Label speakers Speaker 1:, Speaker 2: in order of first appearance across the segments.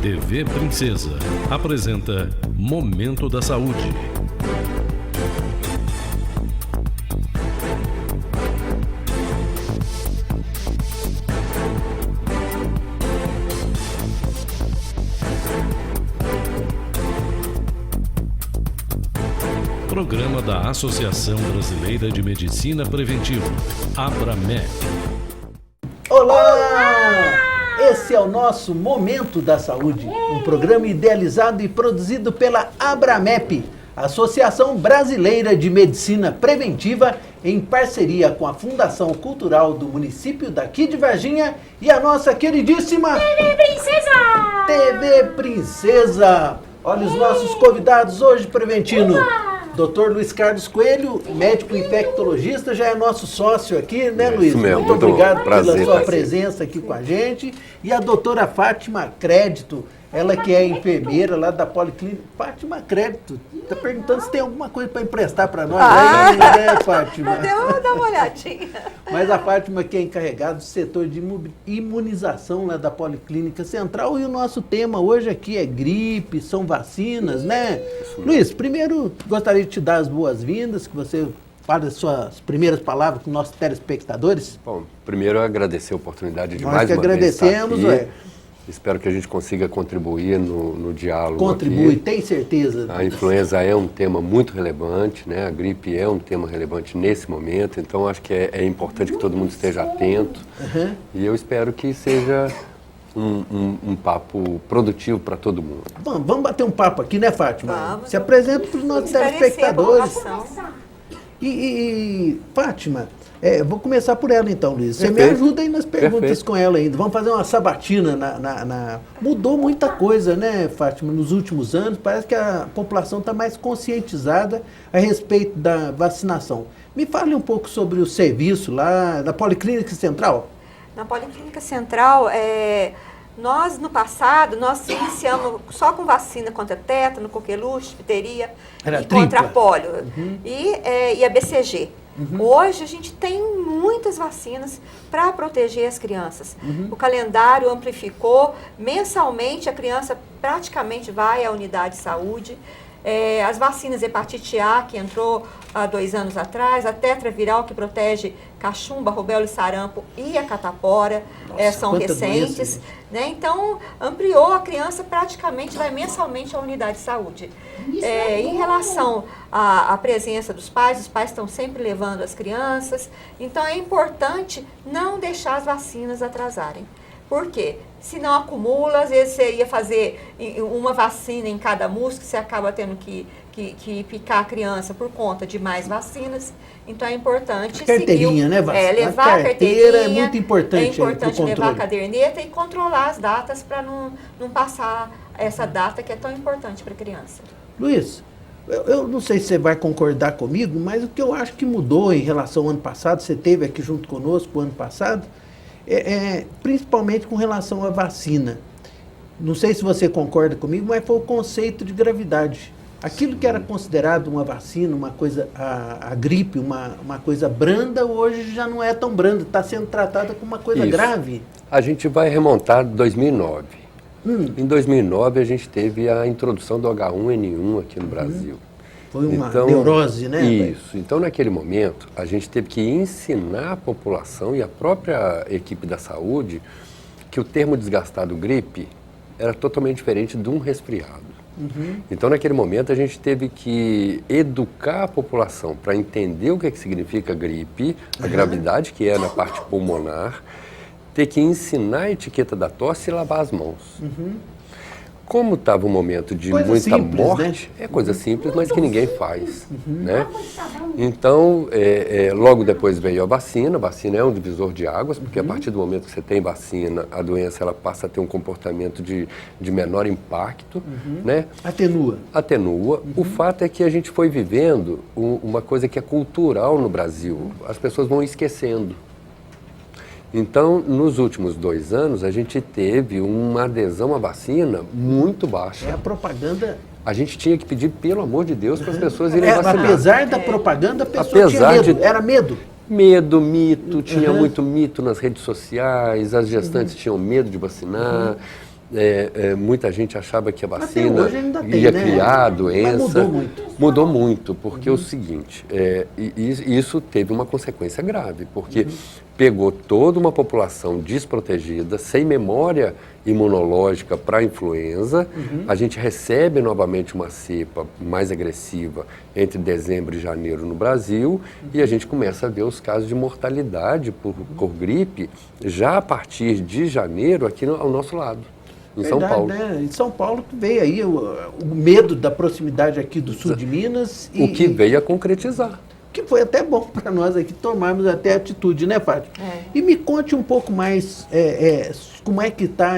Speaker 1: TV Princesa apresenta Momento da Saúde. Programa da Associação Brasileira de Medicina Preventiva, ABRAMEP.
Speaker 2: Olá! Esse é o nosso Momento da Saúde, um programa idealizado e produzido pela ABRAMEP, Associação Brasileira de Medicina Preventiva, em parceria com a Fundação Cultural do município daqui de Varginha e a nossa queridíssima
Speaker 3: TV Princesa!
Speaker 2: TV Princesa. Olha os nossos convidados hoje, Preventino. Dr. Luiz Carlos Coelho, médico infectologista, já é nosso sócio aqui, né, Luiz?
Speaker 4: Isso mesmo,
Speaker 2: muito obrigado pela sua
Speaker 4: aqui.
Speaker 2: presença aqui com a gente. E a doutora Fátima Crédito, ela que é enfermeira lá da Policlínica. Fátima Crédito, tá perguntando se tem alguma coisa para emprestar para nós, né, Fátima?
Speaker 3: Vou dar uma olhadinha.
Speaker 2: Mas a Fátima que é encarregada do setor de imunização lá da Policlínica Central, e o nosso tema hoje aqui é gripe, são vacinas, né? Luiz, primeiro gostaria de te dar as boas-vindas, que você fale as suas primeiras palavras com nossos telespectadores.
Speaker 4: Bom, primeiro agradecer a oportunidade de
Speaker 2: Nós
Speaker 4: mais
Speaker 2: que
Speaker 4: uma vez estar
Speaker 2: agradecemos,
Speaker 4: aqui. Espero que a gente consiga contribuir no diálogo.
Speaker 2: Contribui,
Speaker 4: aqui.
Speaker 2: tem certeza.
Speaker 4: A influenza é um tema muito relevante, né? A gripe é um tema relevante nesse momento, então acho que é importante que todo mundo esteja atento. E eu espero que seja um papo produtivo para todo mundo.
Speaker 2: Vamos bater um papo aqui, né, Fátima?
Speaker 3: Vamos.
Speaker 2: Se apresenta para os nossos telespectadores. E Fátima, vou começar por ela então, Luiz. Você me ajuda aí nas perguntas com ela ainda. Vamos fazer uma sabatina Mudou muita coisa, né, Fátima, nos últimos anos. Parece que a população está mais conscientizada a respeito da vacinação. Me fale um pouco sobre o serviço lá da Policlínica Central.
Speaker 3: Na Policlínica Central, nós no passado, nós iniciamos só com vacina contra tétano, coqueluche, difteria e contra pólio e a BCG. Hoje a gente tem muitas vacinas para proteger as crianças. O calendário amplificou, mensalmente a criança praticamente vai à unidade de saúde. As vacinas hepatite A, que entrou há 2 anos atrás, a tetraviral, que protege cachumba, rubéola e sarampo, e a catapora, são recentes. Né? Então, ampliou, a criança praticamente vai mensalmente à unidade de saúde. Em relação à presença dos pais, os pais estão sempre levando as crianças, então é importante não deixar as vacinas atrasarem. Por quê? Se não acumula, às vezes você ia fazer uma vacina em cada músculo, você acaba tendo que picar a criança por conta de mais vacinas. Então é importante
Speaker 2: carteirinha, né,
Speaker 3: levar a carteirinha.
Speaker 2: É muito importante.
Speaker 3: É importante levar a caderneta e controlar as datas para não passar essa data que é tão importante para a criança.
Speaker 2: Luiz, eu não sei se você vai concordar comigo, mas o que eu acho que mudou em relação ao ano passado, você esteve aqui junto conosco o ano passado, principalmente com relação à vacina. Não sei se você concorda comigo, mas foi o conceito de gravidade. Aquilo que era considerado uma vacina, uma coisa, a gripe, uma coisa branda, hoje já não é tão branda, está sendo tratada como uma coisa grave.
Speaker 4: A gente vai remontar 2009. Em 2009 a gente teve a introdução do H1N1 aqui no Brasil.
Speaker 2: Foi uma neurose, né?
Speaker 4: Isso. Então, naquele momento, a gente teve que ensinar a população e a própria equipe da saúde que o termo desgastado gripe era totalmente diferente de um resfriado. Então, naquele momento, a gente teve que educar a população para entender o que significa gripe, a gravidade que é na parte pulmonar, ter que ensinar a etiqueta da tosse e lavar as mãos. Como estava um momento de muita
Speaker 2: simples,
Speaker 4: morte, é coisa simples, mas que ninguém faz. Né? Então, logo depois veio a vacina é um divisor de águas, porque a partir do momento que você tem vacina, a doença ela passa a ter um comportamento de menor impacto. Né? Atenua. O fato é que a gente foi vivendo uma coisa que é cultural no Brasil, as pessoas vão esquecendo. Então, nos últimos 2 anos, a gente teve uma adesão à vacina muito baixa.
Speaker 2: A propaganda...
Speaker 4: A gente tinha que pedir, pelo amor de Deus, para as pessoas irem vacinar.
Speaker 2: Apesar da propaganda, a pessoa tinha medo. Era medo.
Speaker 4: Medo, mito, tinha muito mito nas redes sociais, as gestantes tinham medo de vacinar. muita gente achava que a
Speaker 2: Até
Speaker 4: vacina
Speaker 2: hoje ainda tem,
Speaker 4: ia
Speaker 2: né?
Speaker 4: criar a doença.
Speaker 2: Mas mudou muito.
Speaker 4: Mudou muito, porque é o seguinte, isso teve uma consequência grave, porque pegou toda uma população desprotegida, sem memória imunológica para a influenza. A gente recebe novamente uma cepa mais agressiva entre dezembro e janeiro no Brasil, e a gente começa a ver os casos de mortalidade por gripe já a partir de janeiro aqui ao nosso lado. Em São Paulo.
Speaker 2: Né? Em São Paulo veio aí o medo da proximidade aqui do sul de Minas.
Speaker 4: O que veio a concretizar.
Speaker 2: Que foi até bom para nós aqui tomarmos até atitude, né, Fátima? E me conte um pouco mais como é que está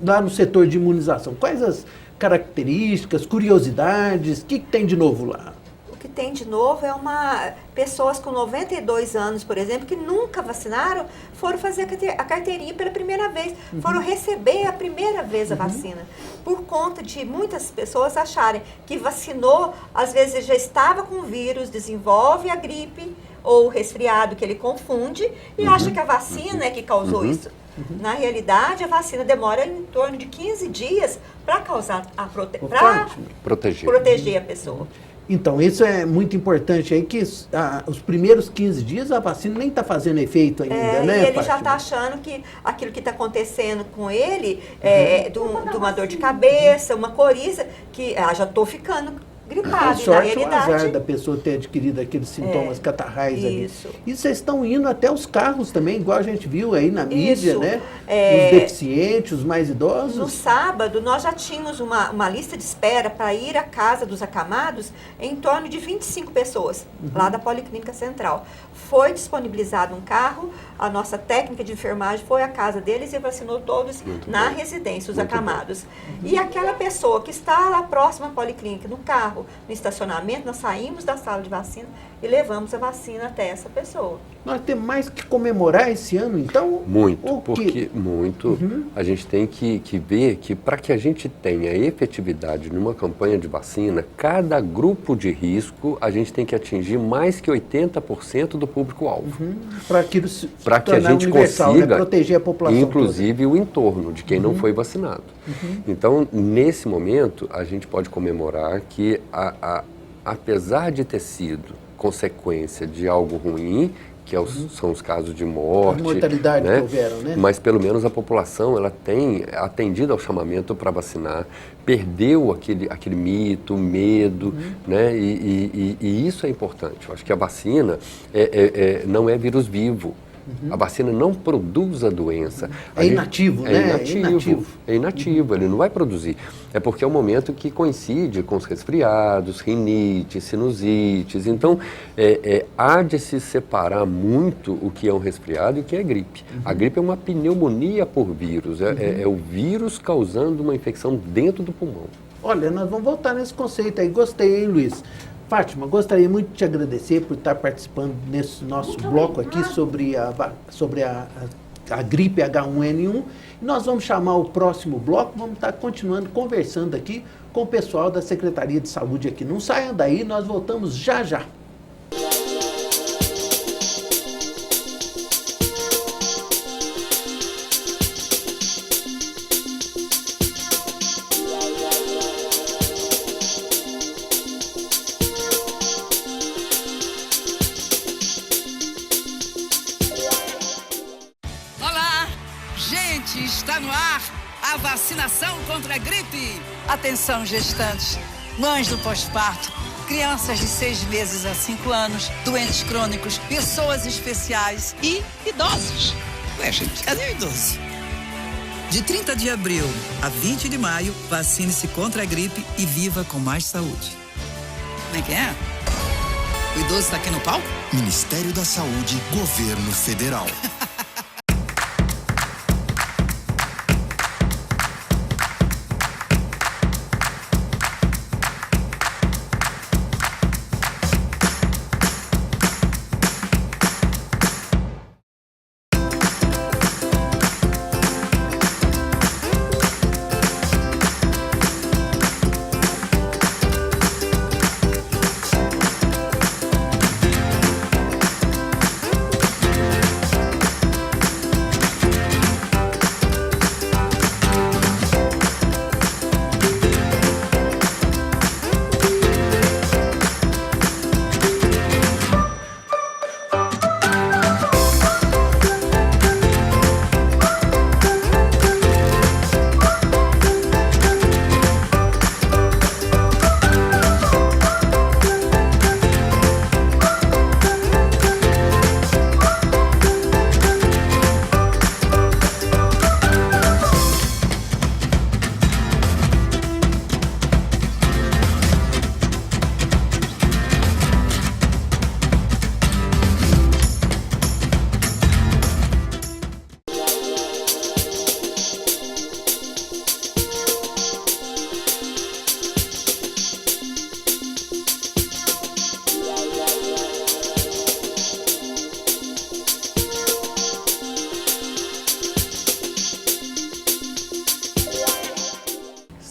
Speaker 2: lá no setor de imunização. Quais as características, curiosidades, o que tem de novo lá?
Speaker 3: O que tem de novo é pessoas com 92 anos, por exemplo, que nunca vacinaram, foram fazer a carteirinha pela primeira vez, foram receber a primeira vez a vacina, por conta de muitas pessoas acharem que vacinou, às vezes já estava com o vírus, desenvolve a gripe ou o resfriado, que ele confunde, e acha que a vacina é que causou isso. Na realidade, a vacina demora em torno de 15 dias para causar proteger a pessoa.
Speaker 2: Então, isso é muito importante aí, que os primeiros 15 dias a vacina nem está fazendo efeito ainda, né?
Speaker 3: E ele já está achando que aquilo que está acontecendo com ele de uma dor de cabeça, uma coriza, que já estou ficando gripado.
Speaker 2: E na realidade, o azar da pessoa ter adquirido aqueles sintomas catarrais ali. E vocês estão indo até os carros também, igual a gente viu aí na mídia, né? Os deficientes, os mais idosos.
Speaker 3: No sábado, nós já tínhamos uma lista de espera para ir à casa dos acamados em torno de 25 pessoas, lá da Policlínica Central. Foi disponibilizado um carro, a nossa técnica de enfermagem foi à casa deles e vacinou todos na residência, os acamados. E aquela pessoa que está lá próxima à Policlínica, no carro, no estacionamento, nós saímos da sala de vacina e levamos a vacina até essa pessoa.
Speaker 2: Nós temos mais que comemorar esse ano, então?
Speaker 4: Muito, porque a gente tem que ver que para que a gente tenha efetividade numa campanha de vacina, cada grupo de risco a gente tem que atingir mais que 80% do público-alvo.
Speaker 2: Para que
Speaker 4: a gente consiga,
Speaker 2: né? Proteger a população
Speaker 4: inclusive
Speaker 2: toda.
Speaker 4: O entorno de quem não foi vacinado. Então, nesse momento, a gente pode comemorar que, apesar de ter sido consequência de algo ruim, que são os casos de morte,
Speaker 2: a mortalidade, né? Que houveram, né?
Speaker 4: Mas pelo menos a população ela tem atendido ao chamamento para vacinar, perdeu aquele mito, medo, né? E isso é importante. Eu acho que a vacina não é vírus vivo. A vacina não produz a doença.
Speaker 2: É inativo, né?
Speaker 4: É inativo, ele não vai produzir. É porque é o momento que coincide com os resfriados, rinite, sinusites. Então, há de se separar muito o que é um resfriado e o que é gripe. A gripe é uma pneumonia por vírus, é o vírus causando uma infecção dentro do pulmão.
Speaker 2: Olha, nós vamos voltar nesse conceito aí. Gostei, hein, Luiz? Fátima, gostaria muito de te agradecer por estar participando nesse nosso bloco aqui sobre a gripe H1N1. E nós vamos chamar o próximo bloco, vamos estar continuando conversando aqui com o pessoal da Secretaria de Saúde aqui. Não saiam daí, nós voltamos já já.
Speaker 5: Está no ar a vacinação contra a gripe. Atenção, gestantes, mães do pós-parto, crianças de 6 meses a 5 anos, doentes crônicos, pessoas especiais e idosos. Ué, gente, cadê o idoso? De 30 de abril a 20 de maio, vacine-se contra a gripe e viva com mais saúde. Como é que é? O idoso está aqui no palco?
Speaker 6: Ministério da Saúde, Governo Federal.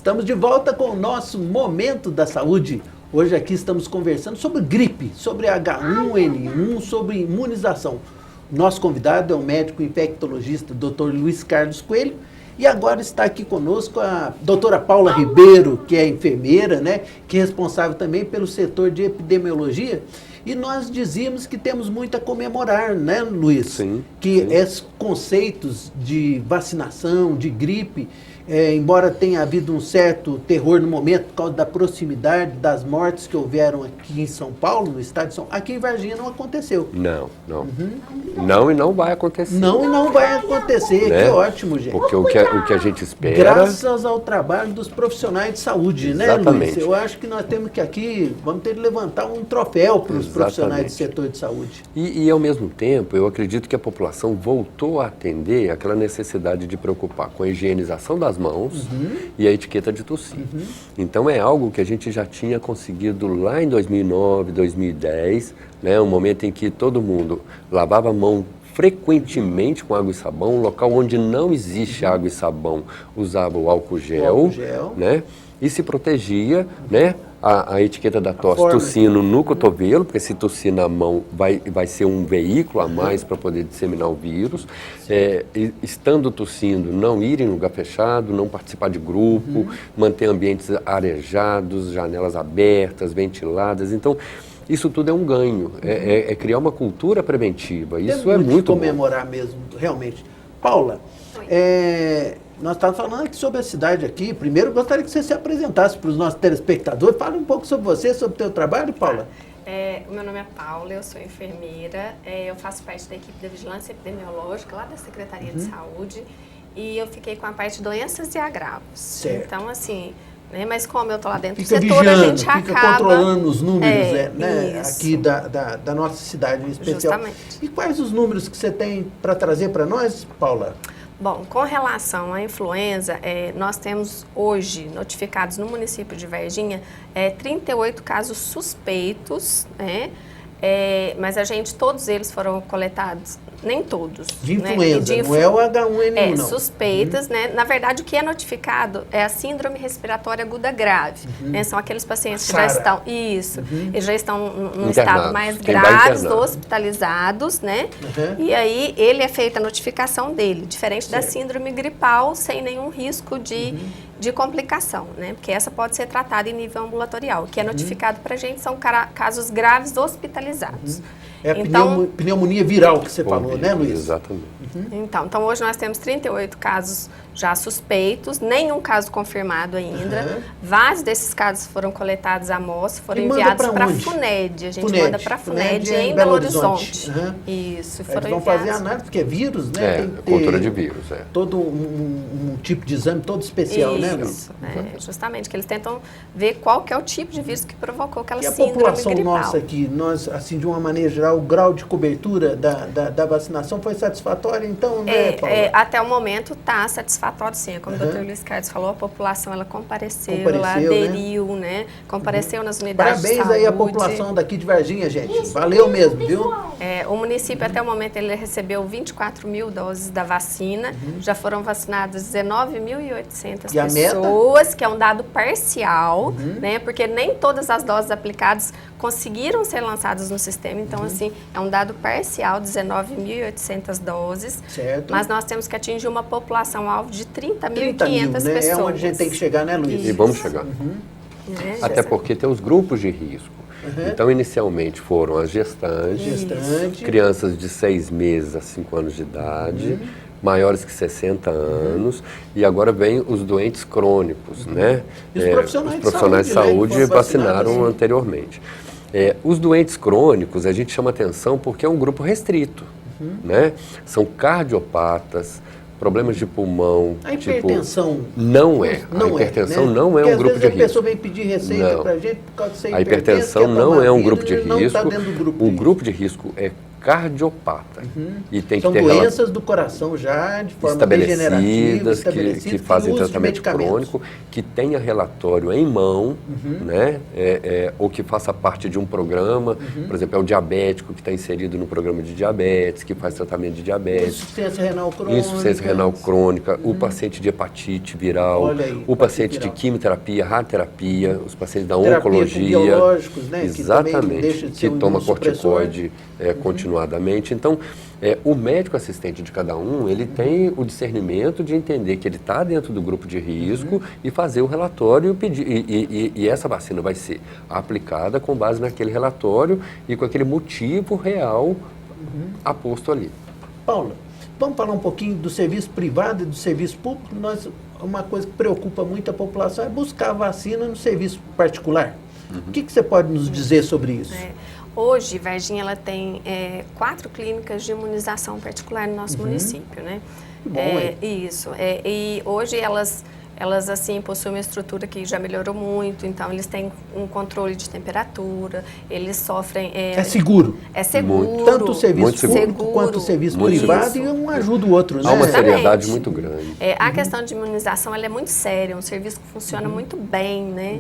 Speaker 2: Estamos de volta com o nosso Momento da Saúde. Hoje aqui estamos conversando sobre gripe, sobre H1N1, sobre imunização. Nosso convidado é o médico infectologista Dr. Luiz Carlos Coelho. E agora está aqui conosco a doutora Paula Ribeiro, que é enfermeira, né, que é responsável também pelo setor de epidemiologia. E nós dizíamos que temos muito a comemorar, né, Luiz?
Speaker 4: Sim.
Speaker 2: Que esses conceitos de vacinação, de gripe, embora tenha havido um certo terror no momento por causa da proximidade das mortes que houveram aqui em São Paulo, no estado de São Paulo, aqui em Varginha não aconteceu.
Speaker 4: Não. Não, e não vai acontecer.
Speaker 2: Não, e não vai acontecer.
Speaker 4: Né?
Speaker 2: Que ótimo, gente.
Speaker 4: Porque o que a gente espera...
Speaker 2: Graças ao trabalho dos profissionais de saúde,
Speaker 4: Exatamente.
Speaker 2: Né, Luiz? Eu acho que nós temos que aqui, vamos ter que levantar um troféu para os profissionais do setor de saúde.
Speaker 4: E, ao mesmo tempo, eu acredito que a população voltou a atender aquela necessidade de preocupar com a higienização das mãos e a etiqueta de tossir. Então, é algo que a gente já tinha conseguido lá em 2009, 2010, né, um momento em que todo mundo lavava a mão frequentemente com água e sabão, um local onde não existe água e sabão, usava o álcool gel, né, e se protegia, né, a etiqueta da tosse tossindo no cotovelo, porque se tossir na mão vai ser um veículo a mais para poder disseminar o vírus. Estando tossindo, não ir em lugar fechado, não participar de grupo, manter ambientes arejados, janelas abertas, ventiladas. Então, isso tudo é um ganho, é criar uma cultura preventiva. Isso é muito
Speaker 2: comemorar mesmo, realmente. Paula, nós estávamos falando aqui sobre a cidade aqui. Primeiro, eu gostaria que você se apresentasse para os nossos telespectadores. Fala um pouco sobre você, sobre o teu trabalho, Paula.
Speaker 7: O meu nome é Paula, eu sou enfermeira, eu faço parte da equipe da Vigilância Epidemiológica lá da Secretaria de Saúde e eu fiquei com a parte de doenças e agravos.
Speaker 2: Certo.
Speaker 7: Então, assim, né, mas como eu estou lá dentro do
Speaker 2: fica
Speaker 7: setor,
Speaker 2: vigiando,
Speaker 7: a gente
Speaker 2: fica
Speaker 7: acaba...
Speaker 2: controlando os números né,
Speaker 7: isso.
Speaker 2: aqui da nossa cidade em especial.
Speaker 7: Justamente.
Speaker 2: E quais os números que você tem para trazer para nós, Paula?
Speaker 7: Bom, com relação à influenza, nós temos hoje notificados no município de Varginha 38 casos suspeitos, né? Mas todos eles foram coletados, nem todos.
Speaker 2: De influenza, não é o H1N1, não.
Speaker 7: Suspeitas, né? Na verdade, o que é notificado é a síndrome respiratória aguda grave. Né? São aqueles pacientes que já estão... Eles já estão num estado mais grave, hospitalizados, né? E aí, ele é feita a notificação dele, diferente da síndrome gripal, sem nenhum risco de complicação, né? Porque essa pode ser tratada em nível ambulatorial. O que é notificado para a gente são casos graves hospitalizados.
Speaker 2: É a pneumonia viral que você falou, né, Luiz?
Speaker 4: Exatamente.
Speaker 7: Então, hoje nós temos 38 casos já suspeitos, nenhum caso confirmado ainda. Vários desses casos foram coletados a amostra, foram enviados para a FUNED. A gente manda para a FUNED em Belo Horizonte. Isso, foram
Speaker 2: Eles vão fazer análise, porque é vírus, né? Tem que ter
Speaker 4: cultura de vírus,
Speaker 2: todo um tipo de exame todo especial, né, Luiz?
Speaker 7: Isso, justamente, que eles tentam ver qual que é o tipo de vírus que provocou aquela síndrome gripal.
Speaker 2: E a população nossa aqui, nós, assim, de uma maneira geral, o grau de cobertura da vacinação foi satisfatório, então, né, Paula?
Speaker 7: Até o momento está satisfatório, sim. Como o Dr. Luiz Carlos falou, a população ela compareceu, ela aderiu, né? Compareceu nas unidades de saúde.
Speaker 2: Parabéns aí à população daqui de Varginha, gente. Valeu mesmo, viu?
Speaker 7: O município, até o momento, ele recebeu 24 mil doses da vacina. Já foram vacinadas 19.800 pessoas, que é um dado parcial, né? Porque nem todas as doses aplicadas conseguiram ser lançadas no sistema. Então, assim, é um dado parcial, 19.800 doses.
Speaker 2: Certo.
Speaker 7: Mas nós temos que atingir uma população-alvo de 30.500
Speaker 2: pessoas.
Speaker 7: Né?
Speaker 2: É onde a gente tem que chegar, né, Luiz?
Speaker 4: E vamos chegar. Até porque tem os grupos de risco. Então, inicialmente foram as gestantes, crianças de 6 meses a 5 anos de idade, maiores que 60 anos, e agora vem os doentes crônicos, né?
Speaker 2: E os profissionais
Speaker 4: de saúde vacinaram anteriormente. Os doentes crônicos, a gente chama atenção porque é um grupo restrito, né? São cardiopatas, problemas de pulmão.
Speaker 2: A hipertensão
Speaker 4: não é. A hipertensão não é um grupo de risco.
Speaker 2: A pessoa vem pedir receita para a gente por causa de ser
Speaker 4: a hipertensão não é um grupo de risco.
Speaker 2: Não está dentro do grupo.
Speaker 4: O grupo de risco é cardiopata. E tem
Speaker 2: São
Speaker 4: que ter
Speaker 2: doenças do coração já, de forma degenerativa,
Speaker 4: estabelecidas, que fazem tratamento crônico, que tenha relatório em mão, né? Ou que faça parte de um programa, por exemplo, é o diabético que está inserido no programa de diabetes, que faz tratamento de diabetes. Insuficiência renal crônica, o paciente de hepatite viral, o paciente de quimioterapia, radioterapia, os pacientes da oncologia,
Speaker 2: biológicos, né?
Speaker 4: Exatamente, que toma corticoide continuadamente. Então, o médico assistente de cada um, ele tem o discernimento de entender que ele está dentro do grupo de risco e fazer o relatório e essa vacina vai ser aplicada com base naquele relatório e com aquele motivo real aposto ali.
Speaker 2: Paula, vamos falar um pouquinho do serviço privado e do serviço público. Uma coisa que preocupa muito a população é buscar vacina no serviço particular. O que você pode nos dizer sobre isso?
Speaker 7: Hoje, Varginha, ela tem 4 clínicas de imunização particular no nosso município, né?
Speaker 2: Bom,
Speaker 7: Isso. E hoje elas assim, possuem uma estrutura que já melhorou muito, então eles têm um controle de temperatura, eles sofrem...
Speaker 2: É seguro?
Speaker 7: É seguro.
Speaker 2: Muito. Tanto o serviço público quanto o serviço privado, e um ajuda o outro, né?
Speaker 4: Há uma seriedade muito grande.
Speaker 7: A questão de imunização, ela é muito séria, um serviço que funciona muito bem, né?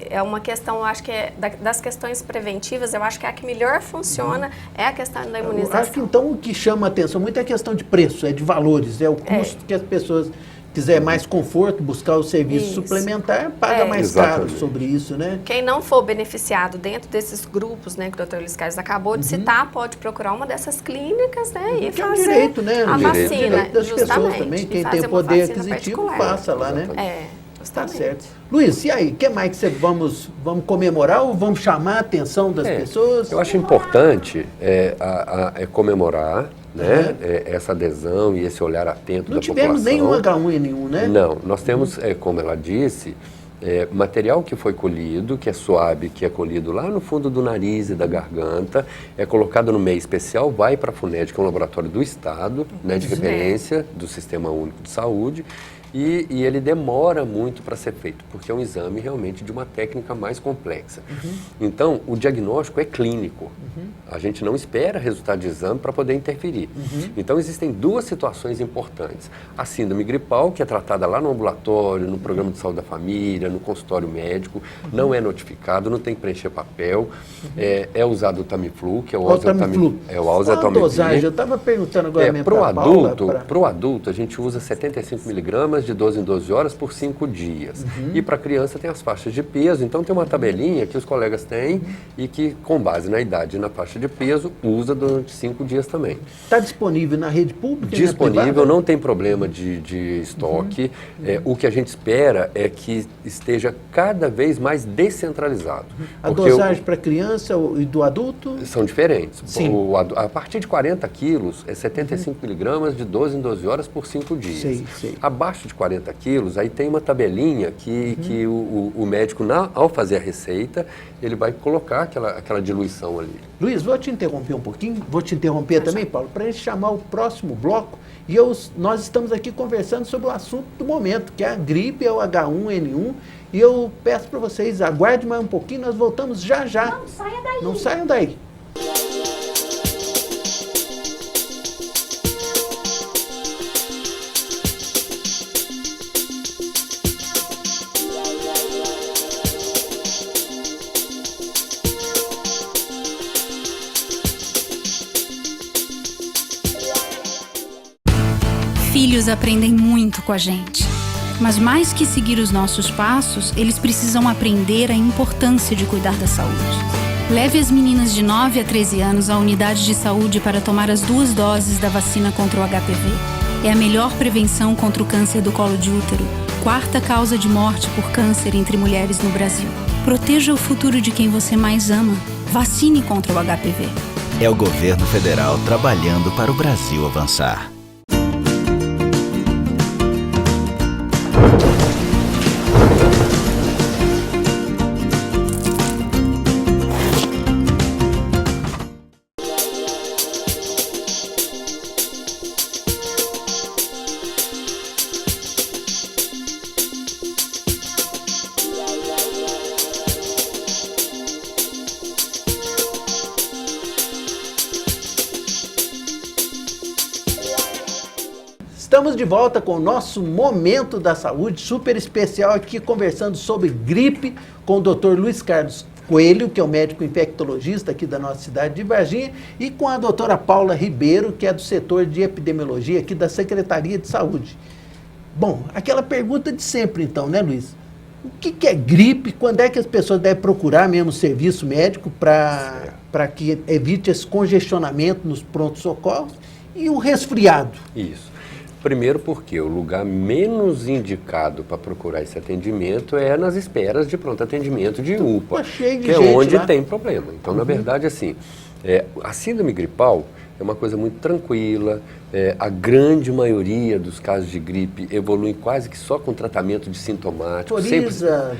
Speaker 7: É uma questão, eu acho que das questões preventivas, eu acho que a que melhor funciona é a questão da imunização.
Speaker 2: Acho que então o que chama a atenção muito é a questão de preço, de valores, o custo que as pessoas... quiser mais conforto, buscar o serviço suplementar, paga mais caro sobre isso, né?
Speaker 7: Quem não for beneficiado dentro desses grupos, né, que o Dr. Luiz Carlos acabou de citar, pode procurar uma dessas clínicas, né, e fazer
Speaker 2: direito, né?
Speaker 7: a vacina,
Speaker 2: direito das
Speaker 7: justamente.
Speaker 2: Pessoas também. Quem tem poder aquisitivo, faça lá, né? Tá certo. Luiz, e aí, o que mais que vamos comemorar ou vamos chamar a atenção das pessoas?
Speaker 4: Eu acho importante comemorar, né, essa adesão e esse olhar atento da população.
Speaker 2: Não tivemos nenhum H1N1, né?
Speaker 4: Não, nós temos, como ela disse, material que foi colhido, que é suave, que é colhido lá no fundo do nariz e da garganta, é colocado no meio especial, vai para a FUNED, que é um laboratório do Estado, né, de referência do Sistema Único de Saúde, e ele demora muito para ser feito, porque é um exame realmente de uma técnica mais complexa. Então, o diagnóstico é clínico. A gente não espera resultado de exame para poder interferir. Então, existem 2 situações importantes. A síndrome gripal, que é tratada lá no ambulatório, no programa de saúde da família, no consultório médico, não é notificado, não tem que preencher papel. É usado o Tamiflu, que é o oseltamivir.
Speaker 2: Qual a dosagem? Eu estava perguntando agora mesmo
Speaker 4: para o adulto, a gente usa 75 miligramas de 12 em 12 horas por 5 dias. E para a criança tem as faixas de peso, então tem uma tabelinha que os colegas têm e que, com base na idade e na faixa de peso, usa durante 5 dias também.
Speaker 2: Está disponível na rede pública?
Speaker 4: Disponível, não tem problema de estoque. O que a gente espera é que esteja cada vez mais descentralizado.
Speaker 2: A dosagem para a criança e do adulto?
Speaker 4: São diferentes.
Speaker 2: Sim.
Speaker 4: A partir de 40 quilos, é 75 miligramas de 12 em 12 horas por 5 dias.
Speaker 2: Sei.
Speaker 4: Abaixo de 40 quilos, aí tem uma tabelinha que o médico, ao fazer a receita, ele vai colocar aquela diluição ali.
Speaker 2: Luiz, vou te interromper um pouquinho, vou te interromper também, Paulo, para a gente chamar o próximo bloco. E nós estamos aqui conversando sobre o assunto do momento, que é a gripe, é o H1N1. E eu peço para vocês, aguarde mais um pouquinho, nós voltamos já.
Speaker 8: Não saia daí.
Speaker 2: Não saiam daí.
Speaker 8: Filhos aprendem muito com a gente. Mas mais que seguir os nossos passos, eles precisam aprender a importância de cuidar da saúde. Leve as meninas de 9 a 13 anos à unidade de saúde para tomar as 2 doses da vacina contra o HPV. É a melhor prevenção contra o câncer do colo de útero, 4ª causa de morte por câncer entre mulheres no Brasil. Proteja o futuro de quem você mais ama. Vacine contra o HPV.
Speaker 9: É o governo federal trabalhando para o Brasil avançar.
Speaker 2: Estamos de volta com o nosso Momento da Saúde, super especial aqui, conversando sobre gripe com o Dr. Luiz Carlos Coelho, que é o médico infectologista aqui da nossa cidade de Varginha, e com a doutora Paula Ribeiro, que é do setor de epidemiologia aqui da Secretaria de Saúde. Bom, aquela pergunta de sempre então, né, Luiz? O que é gripe? Quando é que as pessoas devem procurar mesmo o serviço médico para que evite esse congestionamento nos prontos-socorros? E o resfriado?
Speaker 4: Isso. Primeiro porque o lugar menos indicado para procurar esse atendimento é nas esperas de pronto atendimento de UPA, que é onde tem problema. Então, na verdade, assim, a síndrome gripal é uma coisa muito tranquila, a grande maioria dos casos de gripe evoluem quase que só com tratamento de sintomático.
Speaker 2: Coriza,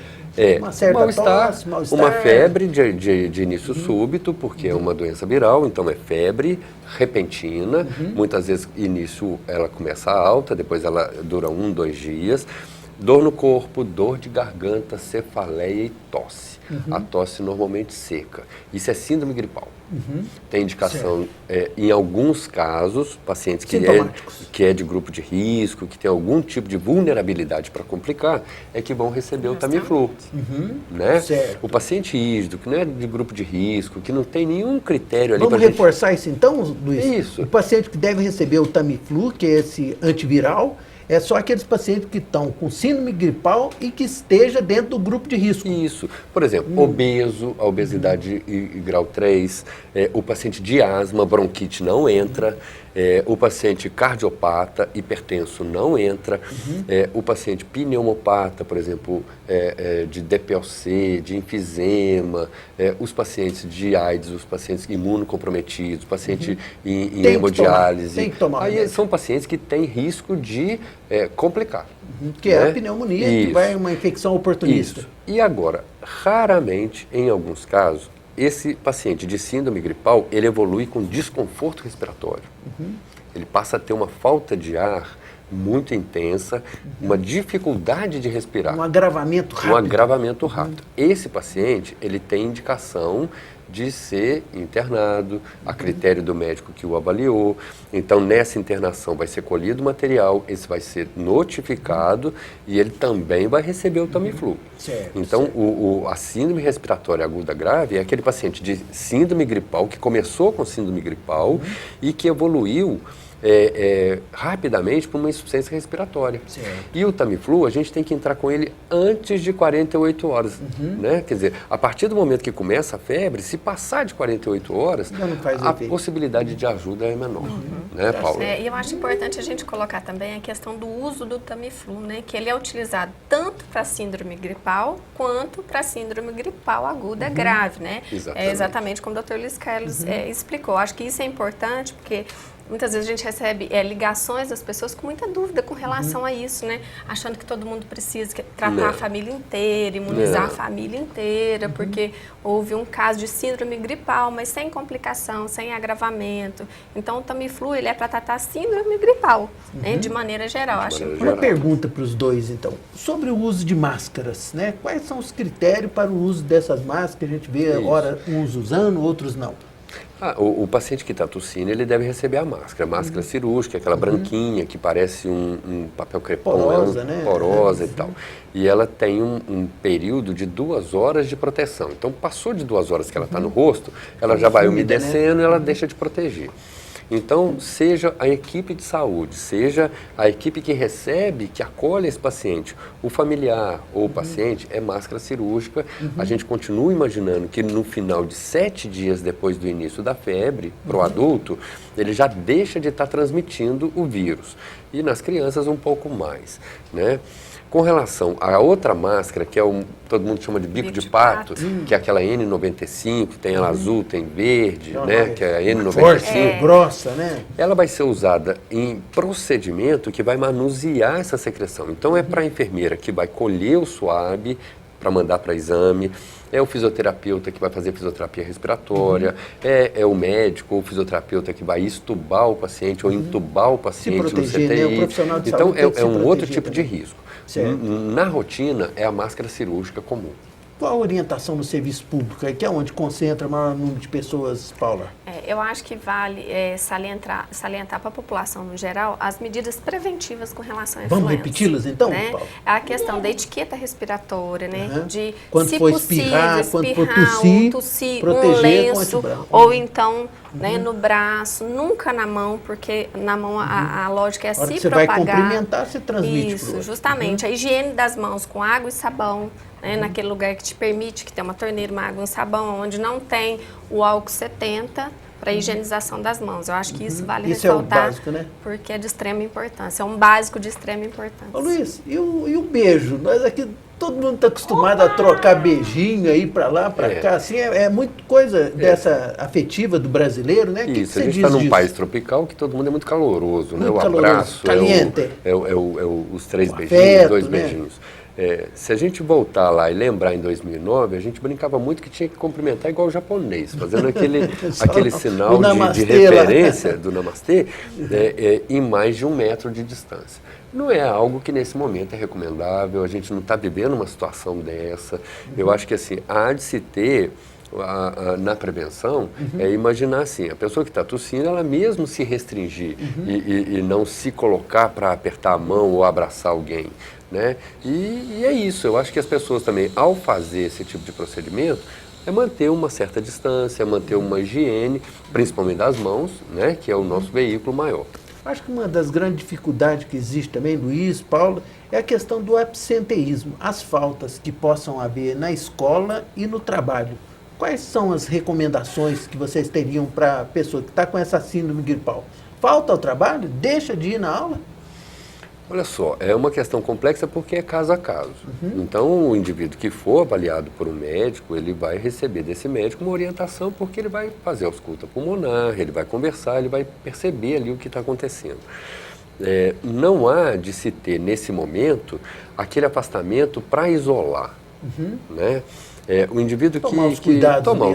Speaker 2: uma certa
Speaker 4: mal-estar, uma febre de início súbito, porque é uma doença viral, então é febre repentina, muitas vezes início ela começa alta, depois ela dura 1, 2 dias, dor no corpo, dor de garganta, cefaleia e tosse. A tosse normalmente seca. Isso é síndrome gripal. Tem indicação, em alguns casos, pacientes que é de grupo de risco, que tem algum tipo de vulnerabilidade para complicar, é que vão receber o Tamiflu. Né? O paciente ígido, que não é de grupo de risco, que não tem nenhum critério ali.
Speaker 2: Vamos reforçar isso então, Luiz?
Speaker 4: Isso.
Speaker 2: O paciente que deve receber o Tamiflu, que é esse antiviral, é só aqueles pacientes que estão com síndrome gripal e que esteja dentro do grupo de risco.
Speaker 4: Isso. Por exemplo, obeso, a obesidade grau 3, o paciente de asma, bronquite não entra, o paciente cardiopata, hipertenso não entra, o paciente pneumopata, por exemplo, de DPLC, de enfisema, os pacientes de AIDS, os pacientes imunocomprometidos, paciente em hemodiálise.
Speaker 2: Tem que tomar.
Speaker 4: Aí são pacientes que têm risco de complicar.
Speaker 2: Que é a pneumonia, que vai uma infecção oportunista.
Speaker 4: Isso. E agora, raramente, em alguns casos, esse paciente de síndrome gripal, ele evolui com desconforto respiratório. Ele passa a ter uma falta de ar muito intensa, uma dificuldade de respirar.
Speaker 2: Um agravamento rápido.
Speaker 4: Um agravamento rápido. Esse paciente, ele tem indicação de ser internado, a critério do médico que o avaliou. Então, nessa internação vai ser colhido o material, esse vai ser notificado e ele também vai receber o Tamiflu. Então, a síndrome respiratória aguda grave é aquele paciente de síndrome gripal, que começou com síndrome gripal e que evoluiu rapidamente para uma insuficiência respiratória. E o Tamiflu, a gente tem que entrar com ele antes de 48 horas. Né? Quer dizer, a partir do momento que começa a febre, se passar de 48 horas, a possibilidade de ajuda é menor. Né, Paula?
Speaker 7: E eu acho importante a gente colocar também a questão do uso do Tamiflu, né? Que ele é utilizado tanto para síndrome gripal quanto para síndrome gripal aguda grave. Né? Exatamente como o Dr. Luiz Carlos explicou. Acho que isso é importante porque muitas vezes a gente recebe ligações das pessoas com muita dúvida com relação a isso, né? Achando que todo mundo precisa tratar a família inteira, imunizar a família inteira, porque houve um caso de síndrome gripal, mas sem complicação, sem agravamento. Então, o Tamiflu, ele é para tratar síndrome gripal, né? De maneira geral.
Speaker 2: Uma pergunta para os dois, então. Sobre o uso de máscaras, né? Quais são os critérios para o uso dessas máscaras? A gente vê, ora, uns usando, outros não.
Speaker 4: O paciente que está tossindo, ele deve receber a máscara cirúrgica, aquela branquinha que parece um papel crepom,
Speaker 2: porosa, né?
Speaker 4: Porosa e tal. E ela tem um período de 2 horas de proteção. Então, passou de 2 horas que ela está no rosto, ela já vai umedecendo e ela deixa de proteger. Então, seja a equipe de saúde, seja a equipe que recebe, que acolhe esse paciente, o familiar ou o paciente, é máscara cirúrgica. A gente continua imaginando que no final de 7 dias depois do início da febre, para o adulto, ele já deixa de estar transmitindo o vírus. E nas crianças um pouco mais, né? Com relação à outra máscara, que é todo mundo chama de bico de pato, que é aquela N95, tem ela azul, tem verde, né, que é a N95.
Speaker 2: Forte, grossa, né?
Speaker 4: Ela vai ser usada em procedimento que vai manusear essa secreção. Então, é para a enfermeira que vai colher o suave para mandar para exame, é o fisioterapeuta que vai fazer fisioterapia respiratória, é o médico ou o fisioterapeuta que vai estubar o paciente ou intubar o paciente no CTI.
Speaker 2: Né? O profissional de
Speaker 4: então,
Speaker 2: saúde
Speaker 4: é um outro tipo
Speaker 2: também.
Speaker 4: de risco. Na rotina, é a máscara cirúrgica comum.
Speaker 2: Qual a orientação no serviço público? Que é onde concentra o maior número de pessoas, Paula?
Speaker 7: Eu acho que vale salientar para a população no geral as medidas preventivas com relação à influenza.
Speaker 2: Vamos repeti-las então,
Speaker 7: né?
Speaker 2: Paulo?
Speaker 7: A questão da etiqueta respiratória, né? De,
Speaker 2: quando
Speaker 7: se
Speaker 2: for
Speaker 7: possível,
Speaker 2: espirrar, quando for tossir,
Speaker 7: um lenço,
Speaker 2: antibranco.
Speaker 7: ou então no braço, nunca na mão, porque na mão a lógica é se
Speaker 2: você
Speaker 7: propagar.
Speaker 2: Vai cumprimentar, você transmite.
Speaker 7: Isso, justamente. A higiene das mãos com água e sabão, né, naquele lugar que te permite, que tem uma torneira, uma água e um sabão, onde não tem o álcool 70 para a higienização das mãos. Eu acho que isso vale ressaltar,
Speaker 2: é o básico, né?
Speaker 7: Porque é de extrema importância, é um básico de extrema importância.
Speaker 2: Ô Luiz, e o beijo? Nós aqui, todo mundo está acostumado a trocar beijinho aí para lá, para cá, assim, é muito coisa dessa afetiva do brasileiro, né?
Speaker 4: Isso,
Speaker 2: que
Speaker 4: a gente está num país tropical que todo mundo é muito caloroso, muito né? O caloroso, abraço,
Speaker 2: caliente.
Speaker 4: Os 3 beijinhos,
Speaker 2: afeto,
Speaker 4: 2
Speaker 2: né?
Speaker 4: beijinhos. Se a gente voltar lá e lembrar em 2009, a gente brincava muito que tinha que cumprimentar igual o japonês, fazendo aquele sinal de referência do namastê em mais de 1 metro de distância. Não é algo que nesse momento é recomendável, a gente não está vivendo uma situação dessa. Eu acho que assim, há de se ter na prevenção, imaginar assim, a pessoa que está tossindo, ela mesmo se restringir e não se colocar para apertar a mão ou abraçar alguém. Né? E é isso, eu acho que as pessoas também, ao fazer esse tipo de procedimento, é manter uma certa distância, manter uma higiene, principalmente das mãos, né? Que é o nosso veículo maior.
Speaker 2: Acho que uma das grandes dificuldades que existe também, Luiz, Paulo, é a questão do absenteísmo, as faltas que possam haver na escola e no trabalho. Quais são as recomendações que vocês teriam para a pessoa que está com essa síndrome gripal? Falta ao trabalho? Deixa de ir na aula?
Speaker 4: Olha só, é uma questão complexa porque é caso a caso. Então, o indivíduo que for avaliado por um médico, ele vai receber desse médico uma orientação porque ele vai fazer a ausculta pulmonar, ele vai conversar, ele vai perceber ali o que está acontecendo. Não há de se ter, nesse momento, aquele afastamento para isolar, né? O indivíduo
Speaker 2: tomar os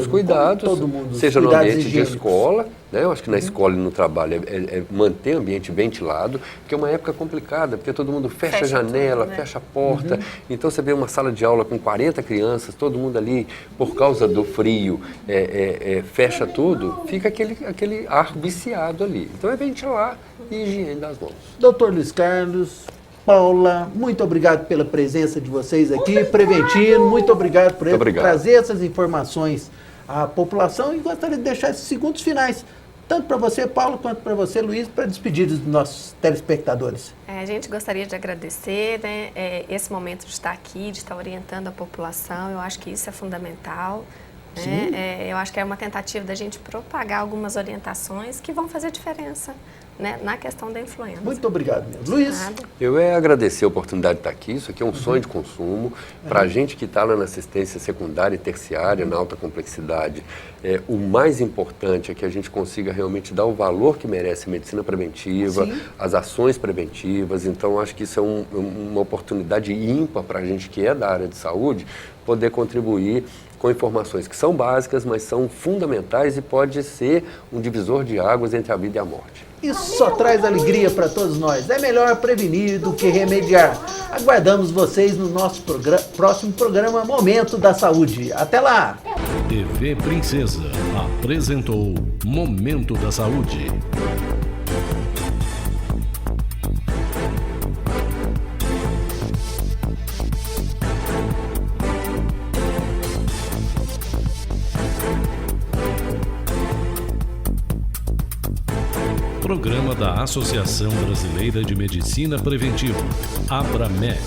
Speaker 2: cuidados,
Speaker 4: todo mundo, seja no ambiente de escola, né? Eu acho que na escola e no trabalho manter o ambiente ventilado, porque é uma época complicada, porque todo mundo fecha a janela, tudo, né? Fecha a porta, então você vê uma sala de aula com 40 crianças, todo mundo ali, por causa do frio, fecha tudo, fica aquele ar viciado ali. Então é ventilar e higiene das mãos.
Speaker 2: Doutor Luiz Carlos, Paula, muito obrigado pela presença de vocês aqui, Preventino, muito obrigado por trazer essas informações à população e gostaria de deixar esses segundos finais, tanto para você, Paulo, quanto para você, Luiz, para despedir dos nossos telespectadores.
Speaker 7: A gente gostaria de agradecer, né, esse momento de estar aqui, de estar orientando a população, eu acho que isso é fundamental. Né? Eu acho que é uma tentativa da gente propagar algumas orientações que vão fazer diferença, né, na questão da influenza.
Speaker 2: Muito obrigado mesmo. Luiz?
Speaker 4: Eu agradecer a oportunidade de estar aqui, isso aqui é um sonho de consumo, para a gente que está lá na assistência secundária e terciária, na alta complexidade, o mais importante é que a gente consiga realmente dar o valor que merece a medicina preventiva, as ações preventivas, então acho que isso é uma oportunidade ímpar para a gente que é da área de saúde, poder contribuir com informações que são básicas, mas são fundamentais e pode ser um divisor de águas entre a vida e a morte.
Speaker 2: Isso só traz alegria para todos nós. É melhor prevenir do que remediar. Aguardamos vocês no nosso próximo programa Momento da Saúde. Até lá!
Speaker 1: TV Princesa apresentou Momento da Saúde. Programa da Associação Brasileira de Medicina Preventiva, ABRAMEC.